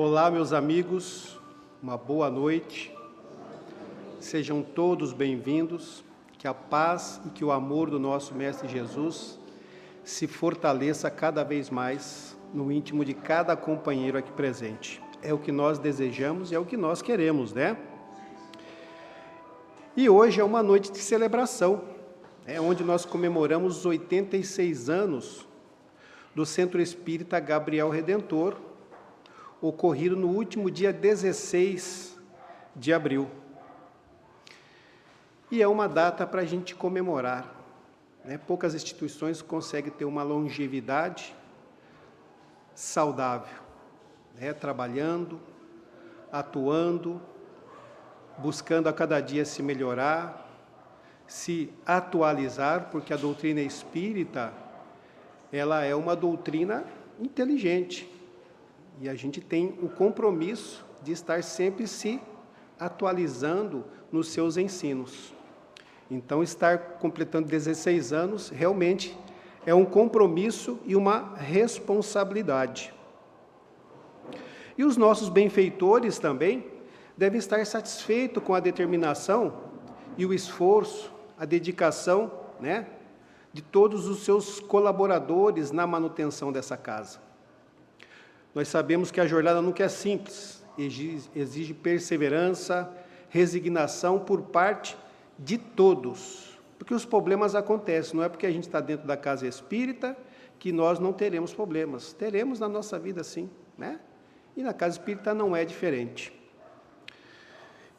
Olá, meus amigos, uma boa noite. Sejam todos bem-vindos. Que a paz e que o amor do nosso Mestre Jesus se fortaleça cada vez mais no íntimo de cada companheiro aqui presente. É o que nós desejamos e é o que nós queremos, né? E hoje é uma noite de celebração, onde nós comemoramos os 86 anos do Centro Espírita Gabriel Redentor, ocorrido no último dia 16 de abril. E é uma data para a gente comemorar, Poucas instituições conseguem ter uma longevidade saudável, trabalhando, atuando, buscando a cada dia se melhorar, se atualizar, porque a doutrina espírita, ela é uma doutrina inteligente, e a gente tem o compromisso de estar sempre se atualizando nos seus ensinos. Então, estar completando 16 anos, realmente, é um compromisso e uma responsabilidade. E os nossos benfeitores também devem estar satisfeitos com a determinação e o esforço, a dedicação, de todos os seus colaboradores na manutenção dessa casa. Nós sabemos que a jornada nunca é simples, exige perseverança, resignação por parte de todos, porque os problemas acontecem, não é porque a gente está dentro da casa espírita que nós não teremos problemas, teremos na nossa vida sim, E na casa espírita não é diferente.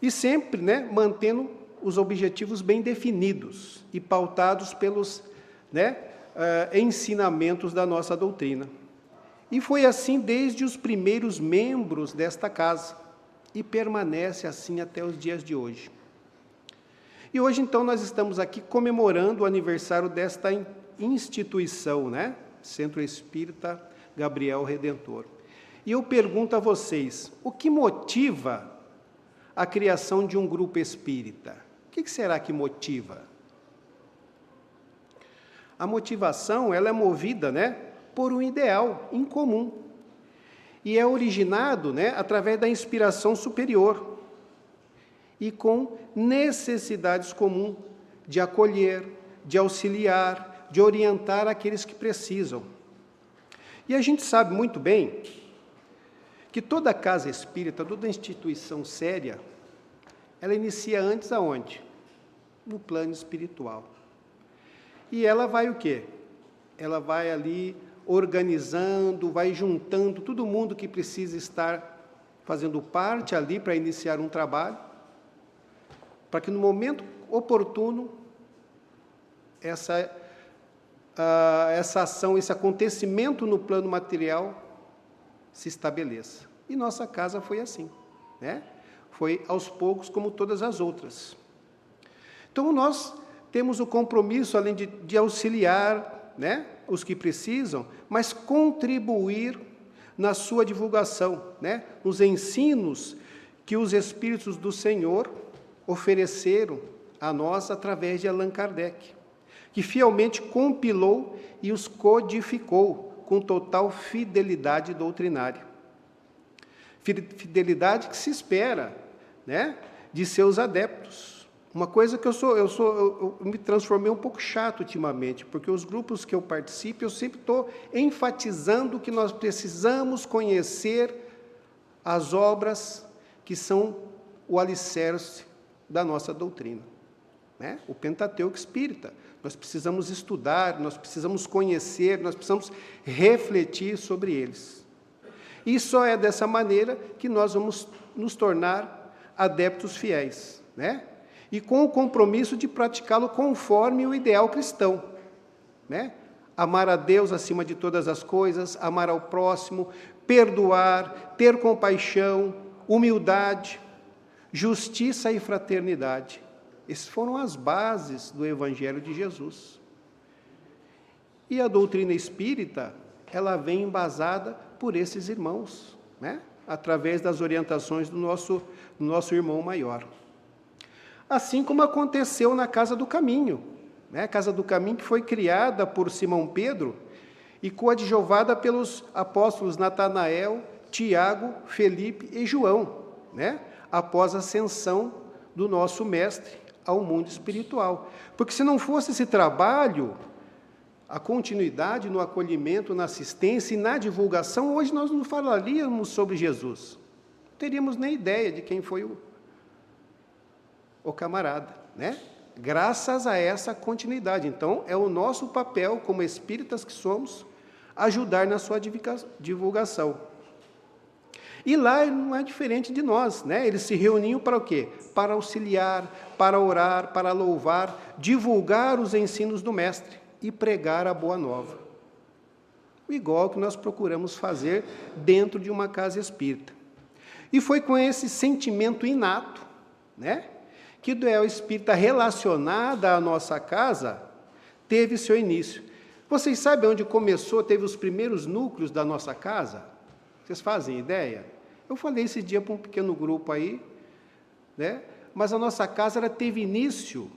E sempre, mantendo os objetivos bem definidos e pautados pelos, ensinamentos da nossa doutrina. E foi assim desde os primeiros membros desta casa, e permanece assim até os dias de hoje. E hoje, então, nós estamos aqui comemorando o aniversário desta instituição, Centro Espírita Gabriel Redentor. E eu pergunto a vocês, o que motiva a criação de um grupo espírita? O que será que motiva? A motivação, ela é movida, por um ideal em comum. E é originado, através da inspiração superior. E com necessidades comuns de acolher, de auxiliar, de orientar aqueles que precisam. E a gente sabe muito bem que toda casa espírita, toda instituição séria, ela inicia antes aonde? No plano espiritual. E ela vai o quê? Ela vai ali organizando, vai juntando todo mundo que precisa estar fazendo parte ali para iniciar um trabalho, para que no momento oportuno essa ação, esse acontecimento no plano material se estabeleça. E nossa casa foi assim, Foi aos poucos como todas as outras. Então nós temos o compromisso, além de auxiliar, os que precisam, mas contribuir na sua divulgação, nos ensinos que os Espíritos do Senhor ofereceram a nós através de Allan Kardec, que fielmente compilou e os codificou com total fidelidade doutrinária. Fidelidade que se espera, de seus adeptos. Uma coisa que eu me transformei um pouco chato ultimamente, porque os grupos que eu participo, eu sempre estou enfatizando que nós precisamos conhecer as obras que são o alicerce da nossa doutrina, O Pentateuco espírita. Nós precisamos estudar, nós precisamos conhecer, nós precisamos refletir sobre eles. E só é dessa maneira que nós vamos nos tornar adeptos fiéis, E com o compromisso de praticá-lo conforme o ideal cristão, Amar a Deus acima de todas as coisas, amar ao próximo, perdoar, ter compaixão, humildade, justiça e fraternidade. Essas foram as bases do Evangelho de Jesus. E a doutrina espírita, ela vem embasada por esses irmãos, através das orientações do nosso irmão maior. Assim como aconteceu na Casa do Caminho, A Casa do Caminho que foi criada por Simão Pedro e coadjuvada pelos apóstolos Natanael Tiago, Felipe e João, né? Após a ascensão do nosso mestre ao mundo espiritual. Porque se não fosse esse trabalho, a continuidade no acolhimento, na assistência e na divulgação, hoje nós não falaríamos sobre Jesus. Não teríamos nem ideia de quem foi o camarada, né? Graças a essa continuidade. Então, é o nosso papel, como espíritas que somos, ajudar na sua divulgação. E lá não é diferente de nós, né? Eles se reuniam para o quê? Para auxiliar, para orar, para louvar, divulgar os ensinos do Mestre e pregar a boa nova. Igual que nós procuramos fazer dentro de uma casa espírita. E foi com esse sentimento inato, né, que o duelo espírita relacionada à nossa casa teve seu início. Vocês sabem onde começou, teve os primeiros núcleos da nossa casa? Vocês fazem ideia? Eu falei esse dia para um pequeno grupo aí, né? Mas a nossa casa ela teve início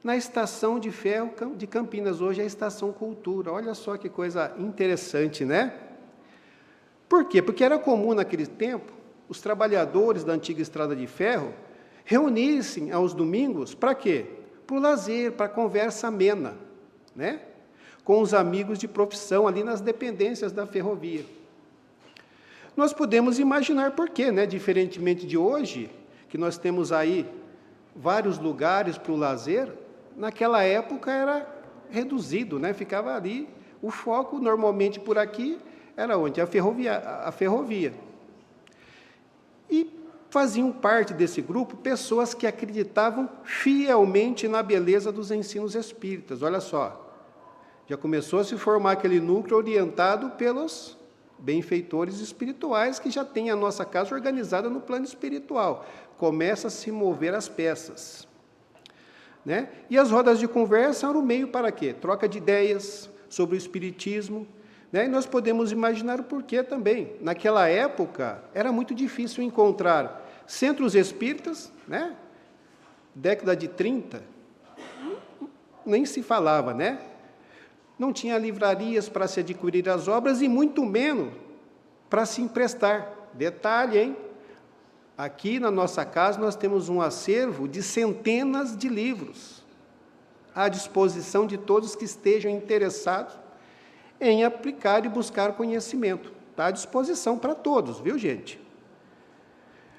na estação de ferro de Campinas, hoje é a Estação Cultura. Olha só que coisa interessante, né? Por quê? Porque era comum naquele tempo os trabalhadores da antiga estrada de ferro reunirem-se aos domingos para quê? Para o lazer, para a conversa amena, né? Com os amigos de profissão ali nas dependências da ferrovia. Nós podemos imaginar por quê, né? Diferentemente de hoje, que nós temos aí vários lugares para o lazer, naquela época era reduzido, né? Ficava ali, o foco normalmente por aqui era onde? A ferrovia. E faziam parte desse grupo pessoas que acreditavam fielmente na beleza dos ensinos espíritas. Olha só, já começou a se formar aquele núcleo orientado pelos benfeitores espirituais que já tem a nossa casa organizada no plano espiritual. Começa a se mover as peças, né? E as rodas de conversa eram o meio para quê? Troca de ideias sobre o espiritismo, né? E nós podemos imaginar o porquê também. Naquela época era muito difícil encontrar centros espíritas, né? Década de 30, nem se falava, né? Não tinha livrarias para se adquirir as obras e muito menos para se emprestar. Detalhe, hein? Aqui na nossa casa nós temos um acervo de centenas de livros à disposição de todos que estejam interessados em aplicar e buscar conhecimento. Está à disposição para todos, viu, gente?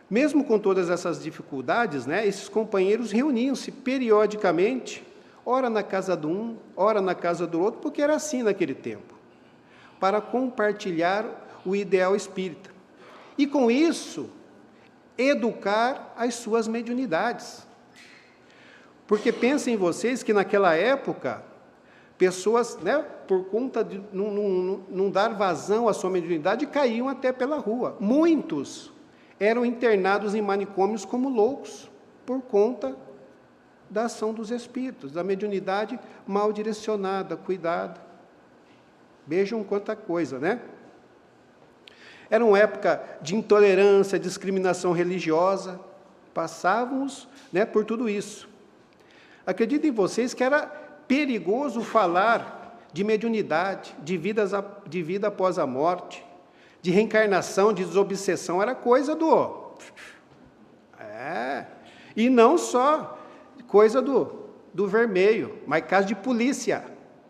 Mesmo com todas essas dificuldades, né, esses companheiros reuniam-se periodicamente, ora na casa de um, ora na casa do outro, porque era assim naquele tempo, para compartilhar o ideal espírita. E com isso, educar as suas mediunidades. Porque pensem vocês que naquela época, pessoas, né, por conta de não dar vazão à sua mediunidade, caíam até pela rua. Muitos eram internados em manicômios como loucos, por conta da ação dos espíritos, da mediunidade mal direcionada, cuidada. Vejam quanta coisa, né? Era uma época de intolerância, discriminação religiosa, passávamos, né, por tudo isso. Acreditem vocês que era perigoso falar de mediunidade, de vida após a morte, de reencarnação, de desobsessão, era coisa e não só coisa do vermelho, mas caso de polícia.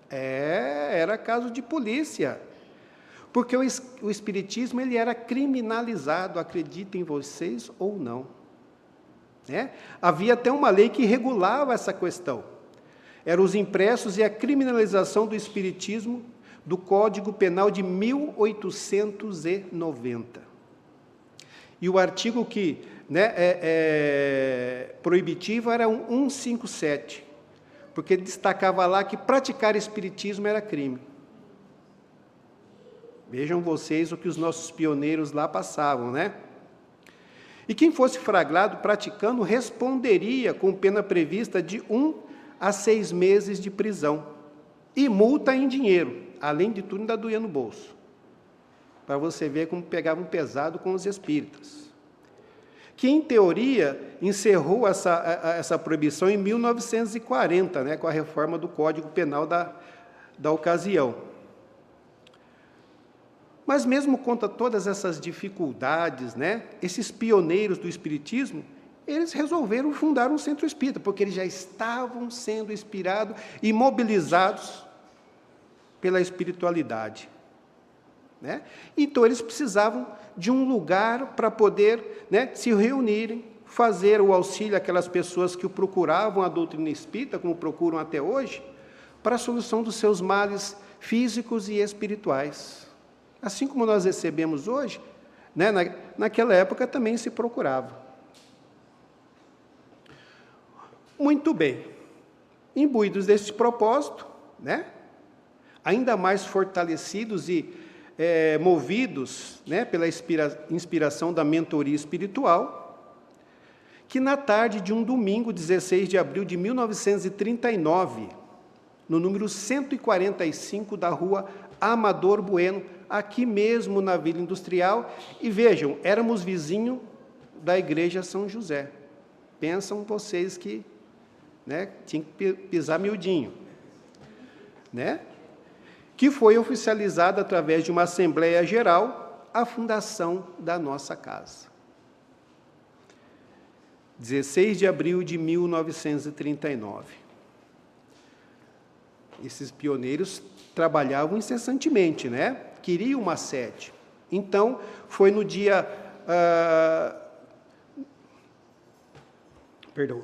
Era caso de polícia. Porque o espiritismo ele era criminalizado, acreditem vocês ou não. Né? Havia até uma lei que regulava essa questão. Eram os impressos e a criminalização do espiritismo do Código Penal de 1890. E o artigo que, né, proibitivo era o 157, porque ele destacava lá que praticar espiritismo era crime. Vejam vocês o que os nossos pioneiros lá passavam, né? E quem fosse flagrado praticando responderia com pena prevista de 1 a 6 meses de prisão e multa em dinheiro, além de tudo ainda doía no bolso, para você ver como pegavam pesado com os espíritas. Que, em teoria, encerrou essa proibição em 1940, né, com a reforma do Código Penal da ocasião. Mas mesmo contra todas essas dificuldades, né, esses pioneiros do Espiritismo, eles resolveram fundar um centro espírita, porque eles já estavam sendo inspirados e mobilizados pela espiritualidade, né? Então, eles precisavam de um lugar para poder, né, se reunirem, fazer o auxílio àquelas pessoas que procuravam a doutrina espírita, como procuram até hoje, para a solução dos seus males físicos e espirituais. Assim como nós recebemos hoje, né, naquela época também se procurava. Muito bem. Imbuídos desse propósito, né, ainda mais fortalecidos e movidos, né, pela inspiração da mentoria espiritual, que na tarde de um domingo, 16 de abril de 1939, no número 145 da rua Amador Bueno, aqui mesmo na Vila Industrial, e vejam, éramos vizinhos da Igreja São José. Pensam vocês que, né, tinha que pisar miudinho, né? Que foi oficializada através de uma Assembleia Geral a fundação da nossa casa. 16 de abril de 1939. Esses pioneiros trabalhavam incessantemente, né? Queriam uma sede. Então, foi no dia...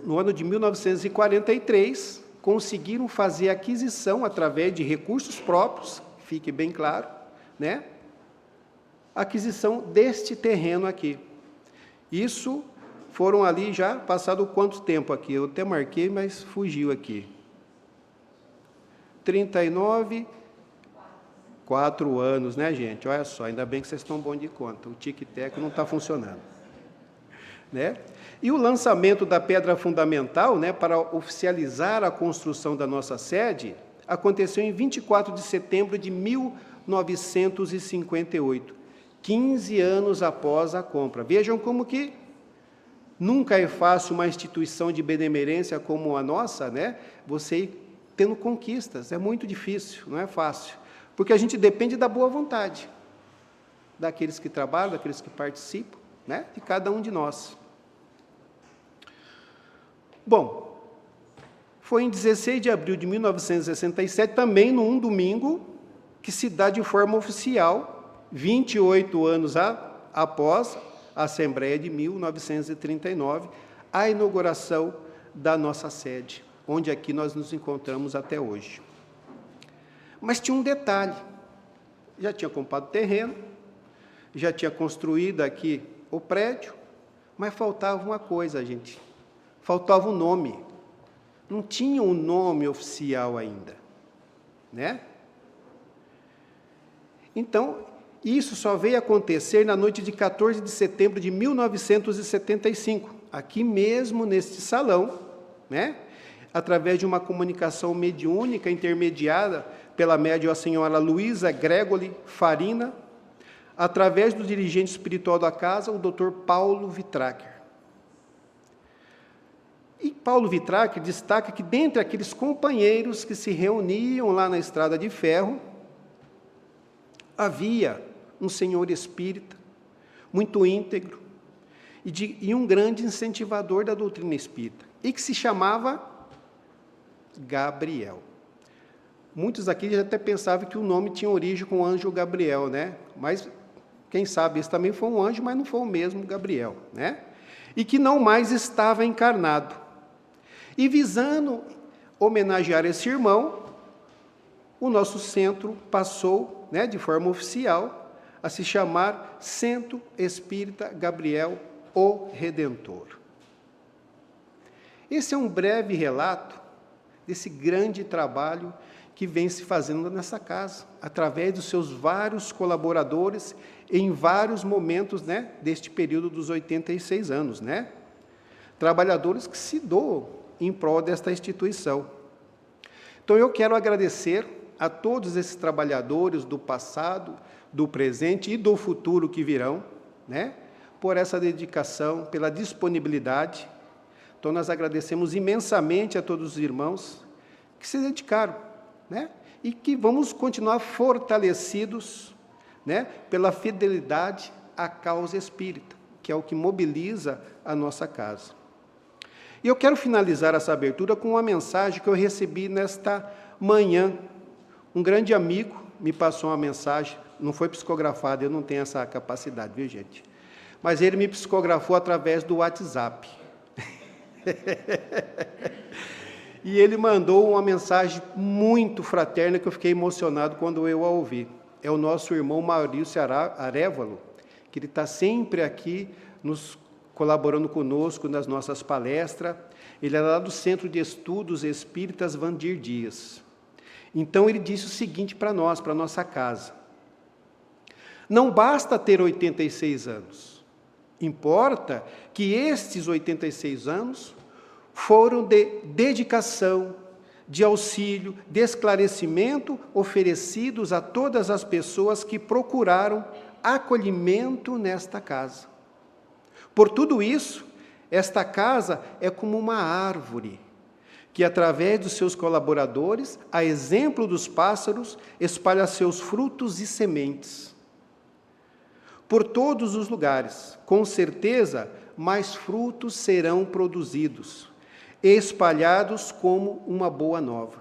no ano de 1943, conseguiram fazer aquisição, através de recursos próprios, fique bem claro, né? Aquisição deste terreno aqui. Isso... Foram ali já, passado quanto tempo aqui? Eu até marquei, mas fugiu aqui. 39, 4 anos, né, gente? Olha só, ainda bem que vocês estão bons de conta. O tic-tac não está funcionando. Né? E o lançamento da pedra fundamental, né, para oficializar a construção da nossa sede, aconteceu em 24 de setembro de 1958, 15 anos após a compra. Vejam como que nunca é fácil uma instituição de benemerência como a nossa, né? Você ir tendo conquistas, é muito difícil, não é fácil, porque a gente depende da boa vontade daqueles que trabalham, daqueles que participam, né? De cada um de nós. Bom, foi em 16 de abril de 1967, também num domingo, que se dá de forma oficial, 28 anos após a Assembleia de 1939, a inauguração da nossa sede, onde aqui nós nos encontramos até hoje. Mas tinha um detalhe, já tinha comprado terreno, já tinha construído aqui o prédio, mas faltava uma coisa, gente, faltava um nome, não tinha um nome oficial ainda, né? Então, isso só veio acontecer na noite de 14 de setembro de 1975, aqui mesmo neste salão, né? Através de uma comunicação mediúnica intermediada pela médium a senhora Luísa Gregoli Farina, através do dirigente espiritual da casa, o Dr. Paulo Vitracher. E Paulo Vitracher destaca que, dentre aqueles companheiros que se reuniam lá na Estrada de Ferro, havia um senhor espírita, muito íntegro, e um grande incentivador da doutrina espírita, e que se chamava Gabriel. Muitos aqui já até pensavam que o nome tinha origem com o anjo Gabriel, né? Mas, quem sabe, esse também foi um anjo, mas não foi o mesmo Gabriel, né? E que não mais estava encarnado. E visando homenagear esse irmão, o nosso centro passou, né, de forma oficial, a se chamar Centro Espírita Gabriel, o Redentor. Esse é um breve relato desse grande trabalho que vem se fazendo nessa casa, através dos seus vários colaboradores, em vários momentos, né, deste período dos 86 anos, né? Trabalhadores que se doam em prol desta instituição. Então, eu quero agradecer a todos esses trabalhadores do passado, do presente e do futuro que virão, né, por essa dedicação, pela disponibilidade. Então, nós agradecemos imensamente a todos os irmãos que se dedicaram, né, e que vamos continuar fortalecidos né, pela fidelidade à causa espírita, que é o que mobiliza a nossa casa. E eu quero finalizar essa abertura com uma mensagem que eu recebi nesta manhã. Um grande amigo me passou uma mensagem, não foi psicografada, eu não tenho essa capacidade, viu, gente? Mas ele me psicografou através do WhatsApp. E ele mandou uma mensagem muito fraterna que eu fiquei emocionado quando eu a ouvi. É o nosso irmão Maurício Arévalo, que ele está sempre aqui nos colaborando conosco nas nossas palestras. Ele é lá do Centro de Estudos Espíritas Vandir Dias. Então ele disse o seguinte para nós, para a nossa casa: não basta ter 86 anos, importa que estes 86 anos foram de dedicação, de auxílio, de esclarecimento oferecidos a todas as pessoas que procuraram acolhimento nesta casa. Por tudo isso, esta casa é como uma árvore, que através dos seus colaboradores, a exemplo dos pássaros, espalha seus frutos e sementes. Por todos os lugares, com certeza, mais frutos serão produzidos, espalhados como uma boa nova.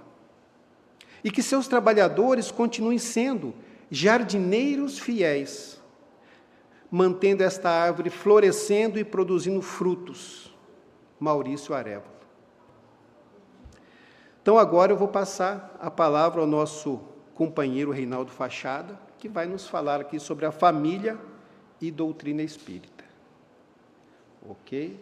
E que seus trabalhadores continuem sendo jardineiros fiéis, mantendo esta árvore florescendo e produzindo frutos. Maurício Arévalo. Então, agora eu vou passar a palavra ao nosso companheiro Reinaldo Fachada, que vai nos falar aqui sobre a família e doutrina espírita. Ok?